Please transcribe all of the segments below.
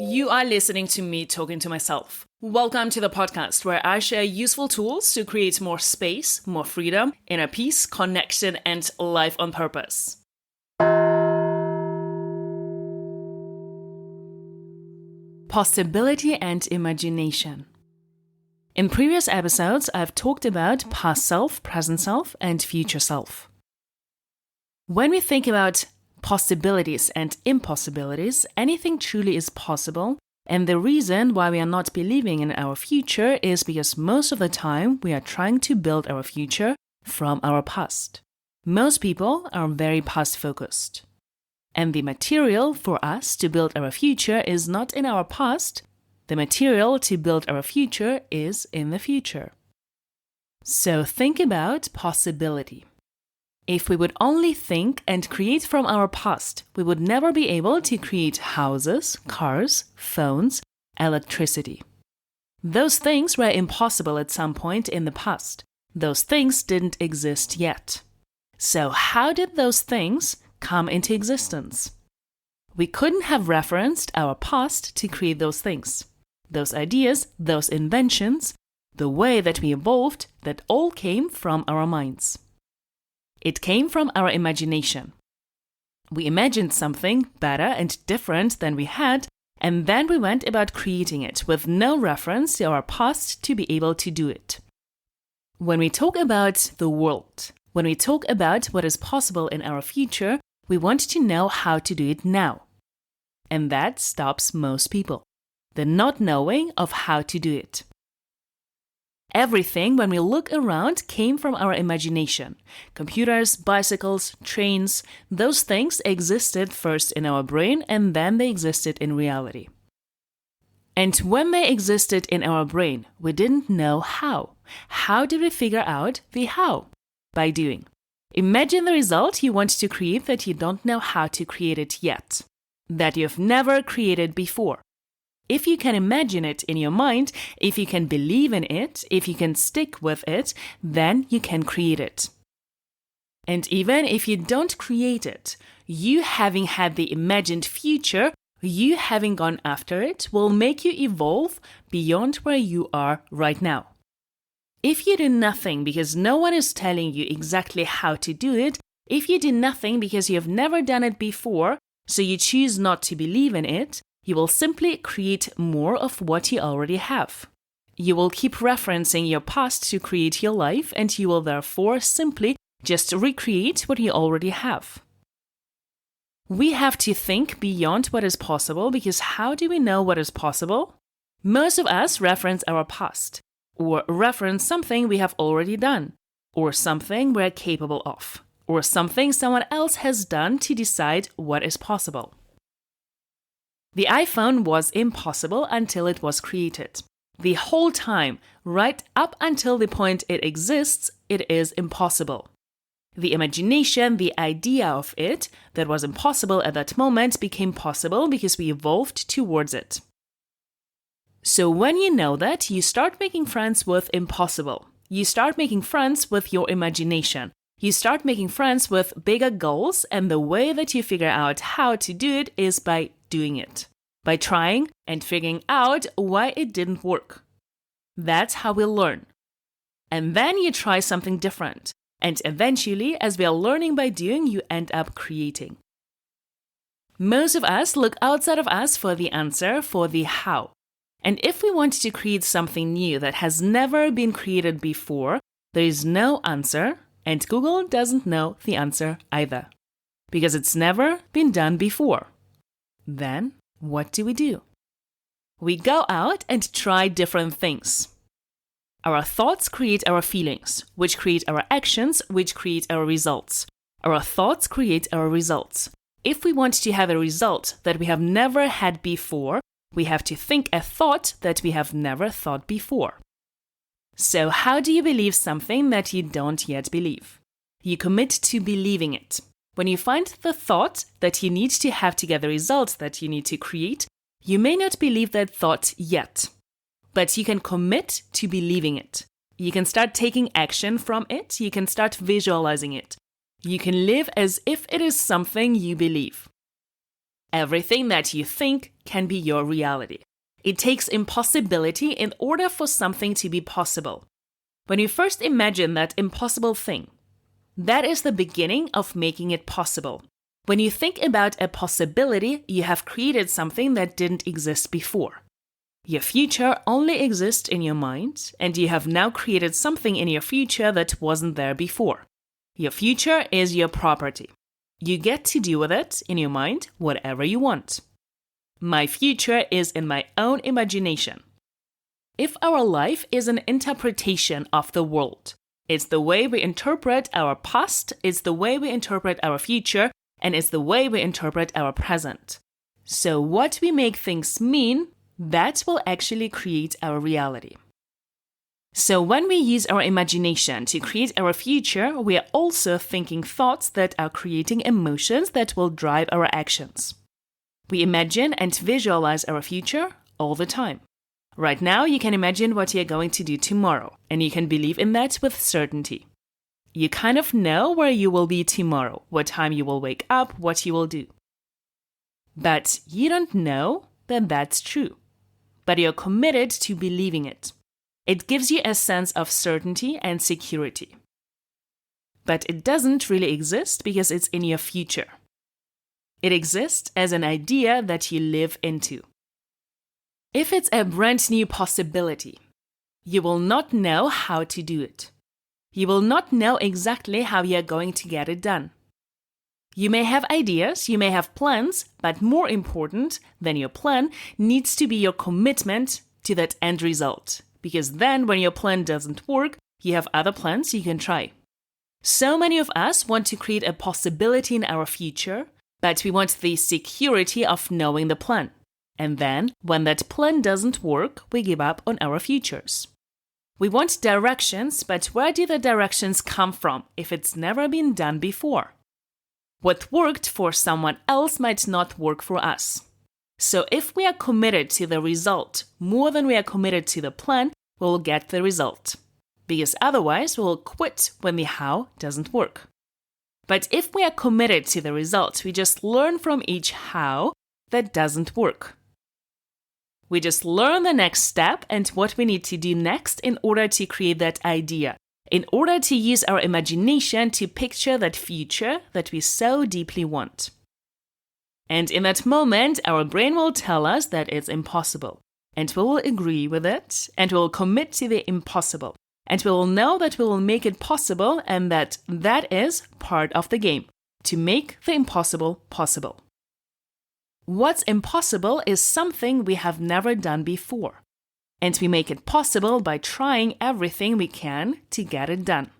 You are listening to me talking to myself. Welcome to the podcast where I share useful tools to create more space, more freedom, inner peace, connection, and life on purpose. Possibility and imagination. In previous episodes, I've talked about past self, present self, and future self. When we think about possibilities and impossibilities, anything truly is possible, and the reason why we are not believing in our future is because most of the time we are trying to build our future from our past. Most people are very past-focused. And the material for us to build our future is not in our past. The material to build our future is in the future. So think about possibility. If we would only think and create from our past, we would never be able to create houses, cars, phones, electricity. Those things were impossible at some point in the past. Those things didn't exist yet. So how did those things come into existence? We couldn't have referenced our past to create those things. Those ideas, those inventions, the way that we evolved, that all came from our minds. It came from our imagination. We imagined something better and different than we had, and then we went about creating it with no reference to our past to be able to do it. When we talk about the world, when we talk about what is possible in our future, we want to know how to do it now. And that stops most people. The not knowing of how to do it. Everything, when we look around, came from our imagination. Computers, bicycles, trains, those things existed first in our brain and then they existed in reality. And when they existed in our brain, we didn't know how. How did we figure out the how? By doing. Imagine the result you want to create that you don't know how to create it yet. That you've never created before. If you can imagine it in your mind, if you can believe in it, if you can stick with it, then you can create it. And even if you don't create it, you having had the imagined future, you having gone after it, will make you evolve beyond where you are right now. If you do nothing because no one is telling you exactly how to do it, if you do nothing because you have never done it before, so you choose not to believe in it, you will simply create more of what you already have. You will keep referencing your past to create your life, and you will therefore simply just recreate what you already have. We have to think beyond what is possible, because how do we know what is possible? Most of us reference our past, or reference something we have already done, or something we're capable of, or something someone else has done to decide what is possible. The iPhone was impossible until it was created. The whole time, right up until the point it exists, it is impossible. The imagination, the idea of it, that was impossible at that moment became possible because we evolved towards it. So when you know that, you start making friends with impossible. You start making friends with your imagination. You start making friends with bigger goals, and the way that you figure out how to do it is by doing it. By trying and figuring out why it didn't work. That's how we learn. And then you try something different. And eventually, as we are learning by doing, you end up creating. Most of us look outside of us for the answer, for the how. And if we want to create something new that has never been created before, there is no answer, and Google doesn't know the answer either. Because it's never been done before. Then, what do? We go out and try different things. Our thoughts create our feelings, which create our actions, which create our results. Our thoughts create our results. If we want to have a result that we have never had before, we have to think a thought that we have never thought before. So how do you believe something that you don't yet believe? You commit to believing it. When you find the thought that you need to have to get the result that you need to create, you may not believe that thought yet. But you can commit to believing it. You can start taking action from it. You can start visualizing it. You can live as if it is something you believe. Everything that you think can be your reality. It takes impossibility in order for something to be possible. When you first imagine that impossible thing, that is the beginning of making it possible. When you think about a possibility, you have created something that didn't exist before. Your future only exists in your mind, and you have now created something in your future that wasn't there before. Your future is your property. You get to do with it, in your mind, whatever you want. My future is in my own imagination. If our life is an interpretation of the world, it's the way we interpret our past, it's the way we interpret our future, and it's the way we interpret our present. So what we make things mean, that will actually create our reality. So when we use our imagination to create our future, we are also thinking thoughts that are creating emotions that will drive our actions. We imagine and visualize our future all the time. Right now, you can imagine what you're going to do tomorrow, and you can believe in that with certainty. You kind of know where you will be tomorrow, what time you will wake up, what you will do. But you don't know that that's true. But you're committed to believing it. It gives you a sense of certainty and security. But it doesn't really exist because it's in your future. It exists as an idea that you live into. If it's a brand new possibility, you will not know how to do it. You will not know exactly how you're going to get it done. You may have ideas, you may have plans, but more important than your plan needs to be your commitment to that end result. Because then when your plan doesn't work, you have other plans you can try. So many of us want to create a possibility in our future, but we want the security of knowing the plan. And then, when that plan doesn't work, we give up on our futures. We want directions, but where do the directions come from if it's never been done before? What worked for someone else might not work for us. So if we are committed to the result more than we are committed to the plan, we will get the result. Because otherwise, we will quit when the how doesn't work. But if we are committed to the result, we just learn from each how that doesn't work. We just learn the next step and what we need to do next in order to create that idea, in order to use our imagination to picture that future that we so deeply want. And in that moment, our brain will tell us that it's impossible. And we will agree with it, and we will commit to the impossible. And we will know that we will make it possible and that that is part of the game, to make the impossible possible. What's impossible is something we have never done before. And we make it possible by trying everything we can to get it done.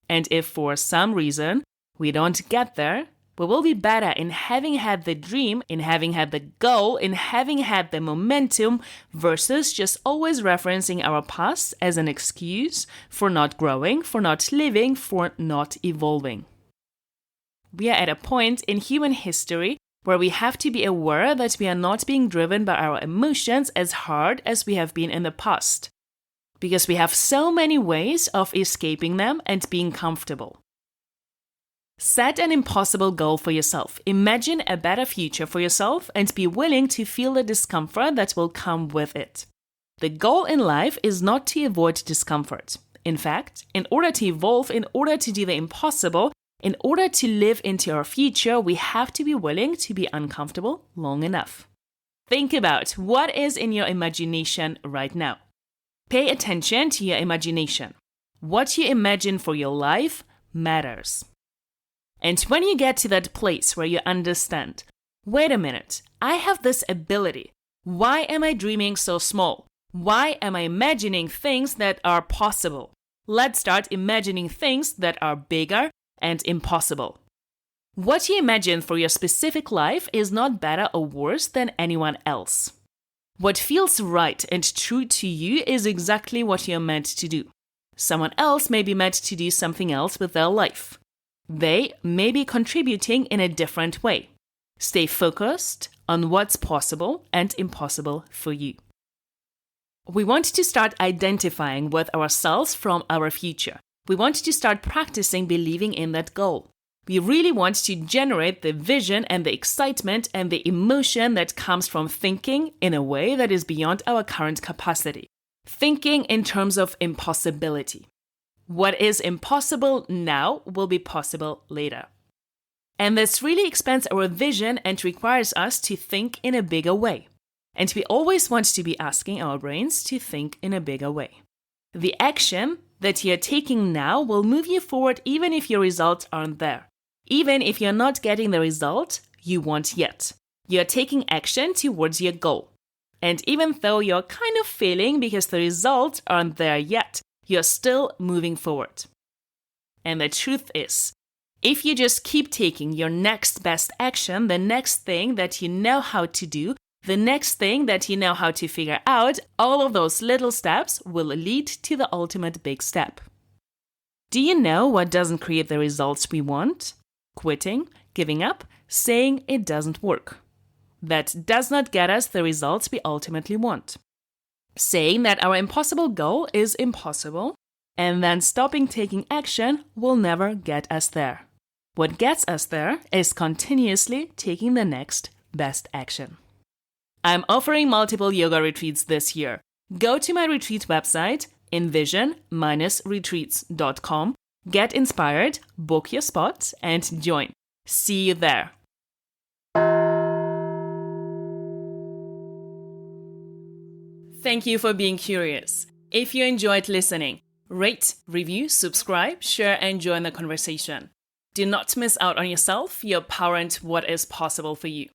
And if for some reason we don't get there, we will be better in having had the dream, in having had the goal, in having had the momentum versus just always referencing our past as an excuse for not growing, for not living, for not evolving. We are at a point in human history where we have to be aware that we are not being driven by our emotions as hard as we have been in the past, because we have so many ways of escaping them and being comfortable. Set an impossible goal for yourself. Imagine a better future for yourself and be willing to feel the discomfort that will come with it. The goal in life is not to avoid discomfort. In fact, in order to evolve, in order to do the impossible, in order to live into our future, we have to be willing to be uncomfortable long enough. Think about what is in your imagination right now. Pay attention to your imagination. What you imagine for your life matters. And when you get to that place where you understand, wait a minute, I have this ability. Why am I dreaming so small? Why am I imagining things that are possible? Let's start imagining things that are bigger and impossible. What you imagine for your specific life is not better or worse than anyone else. What feels right and true to you is exactly what you're meant to do. Someone else may be meant to do something else with their life. They may be contributing in a different way. Stay focused on what's possible and impossible for you. We want to start identifying with ourselves from our future. We want to start practicing believing in that goal. We really want to generate the vision and the excitement and the emotion that comes from thinking in a way that is beyond our current capacity. Thinking in terms of impossibility. What is impossible now will be possible later. And this really expands our vision and requires us to think in a bigger way. And we always want to be asking our brains to think in a bigger way. The action that you're taking now will move you forward even if your results aren't there. Even if you're not getting the result you want yet. You're taking action towards your goal. And even though you're kind of failing because the results aren't there yet, you're still moving forward. And the truth is, if you just keep taking your next best action, the next thing that you know how to do, the next thing that you know how to figure out, all of those little steps will lead to the ultimate big step. Do you know what doesn't create the results we want? Quitting, giving up, saying it doesn't work. That does not get us the results we ultimately want. Saying that our impossible goal is impossible, and then stopping taking action will never get us there. What gets us there is continuously taking the next best action. I'm offering multiple yoga retreats this year. Go to my retreat website, envision-retreats.com, get inspired, book your spot, and join. See you there. Thank you for being curious. If you enjoyed listening, rate, review, subscribe, share, and join the conversation. Do not miss out on yourself, your power, and what is possible for you.